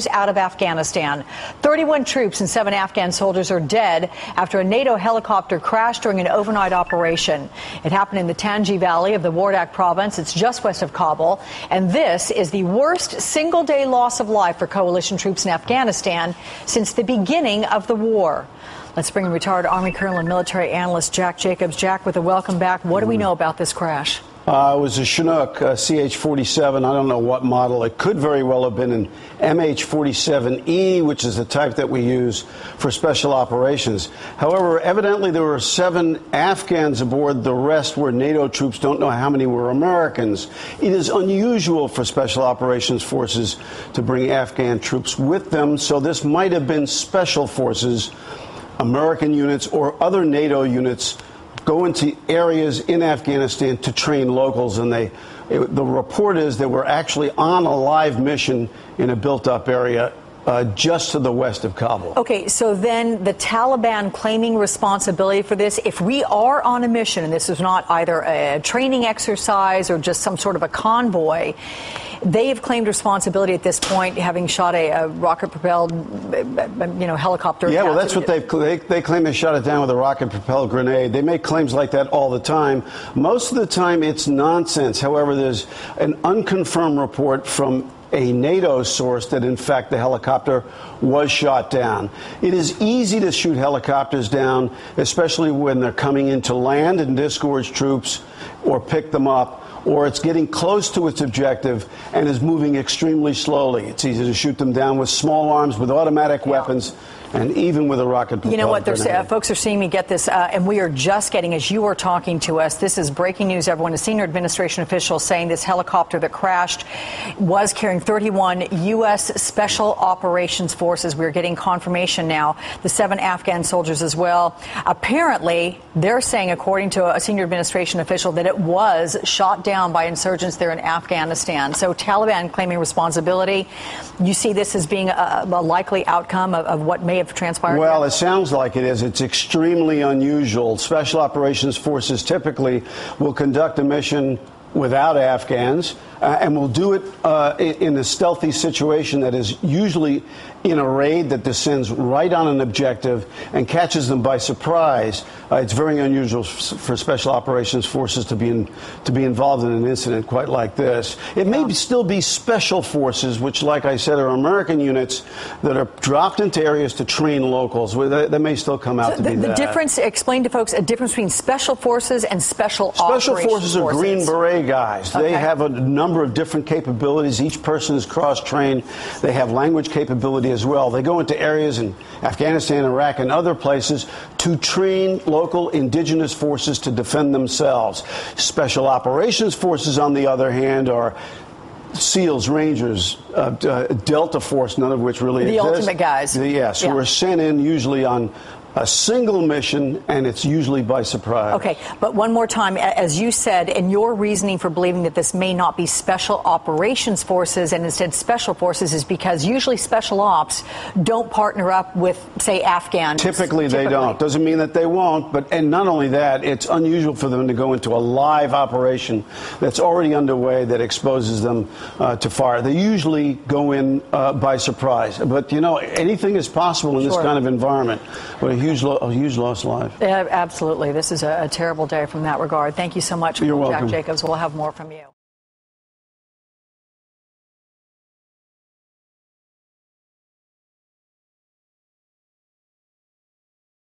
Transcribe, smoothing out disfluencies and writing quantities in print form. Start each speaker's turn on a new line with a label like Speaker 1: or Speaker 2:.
Speaker 1: news out of Afghanistan. 31 troops and 7 Afghan soldiers are dead after a NATO helicopter crashed during an overnight operation. It happened in the Tangi Valley of the Wardak province. It's just west of Kabul. And this is the worst single-day loss of life for coalition troops in Afghanistan since the beginning of the war. Let's bring in retired Army Colonel and military analyst Jack Jacobs. Jack, with a welcome back. What do we know about this crash?
Speaker 2: It was a Chinook CH-47. I don't know what model. It could very well have been an MH-47E, which is the type that we use for special operations. However, evidently there were 7 Afghans aboard. The rest were NATO troops. Don't know how many were Americans. It is unusual for special operations forces to bring Afghan troops with them, so this might have been special forces, American units or other NATO units go into areas in Afghanistan to train locals, and the report is they were actually on a live mission in a built-up area just to the west of Kabul.
Speaker 1: Okay, so then the Taliban claiming responsibility for this. If we are on a mission, and this is not either a training exercise or just some sort of a convoy, they have claimed responsibility at this point, having shot a rocket-propelled, helicopter.
Speaker 2: Yeah, well, that's what they claim. They shot it down with a rocket-propelled grenade. They make claims like that all the time. Most of the time, it's nonsense. However, there's an unconfirmed report from a NATO source that, in fact, the helicopter was shot down. It is easy to shoot helicopters down, especially when they're coming into land and disgorge troops or pick them up, or it's getting close to its objective and is moving extremely slowly. It's easy to shoot them down with small arms, with automatic weapons, and even with a rocket-propelled
Speaker 1: You know what?
Speaker 2: grenade.
Speaker 1: Folks are seeing me get this, and we are just getting, as you are talking to us, this is breaking news, everyone. A senior administration official saying this helicopter that crashed was carrying 31 U.S. Special Operations Forces. We're getting confirmation now. The 7 Afghan soldiers as well. Apparently, they're saying, according to a senior administration official, that it was shot down by insurgents there in Afghanistan. So Taliban claiming responsibility. You see this as being a likely outcome of what may have transpired?
Speaker 2: Well, it sounds like it is. It's extremely unusual. Special operations forces typically will conduct a mission without Afghans and will do it in a stealthy situation that is usually in a raid that descends right on an objective and catches them by surprise. It's very unusual for special operations forces to be involved in an incident quite like this. It may still be special forces, which, like I said, are American units that are dropped into areas to train locals. That may still come out to be that.
Speaker 1: The difference, explain to folks, a difference between special forces and special operations
Speaker 2: Special forces are Green Beret guys.
Speaker 1: Okay.
Speaker 2: They have a number of different capabilities. Each person is cross-trained. They have language capability as well. They go into areas in Afghanistan, Iraq, and other places to train local indigenous forces to defend themselves. Special operations forces, on the other hand, are SEALs, Rangers, Delta Force, none of which really
Speaker 1: the
Speaker 2: exist.
Speaker 1: Ultimate guys.
Speaker 2: Yes, who are sent in usually on a single mission, and it's usually by surprise.
Speaker 1: Okay, but one more time, as you said, and your reasoning for believing that this may not be special operations forces and instead special forces is because usually special ops don't partner up with, say, Afghans.
Speaker 2: Typically they don't. Doesn't mean that they won't, and not only that, it's unusual for them to go into a live operation that's already underway that exposes them to fire. They usually go in by surprise. But, anything is possible in this kind of environment. But a huge lost life.
Speaker 1: Absolutely. This is a terrible day from that regard. Thank you so much,
Speaker 2: You're welcome.
Speaker 1: Jack Jacobs. We'll have more from you.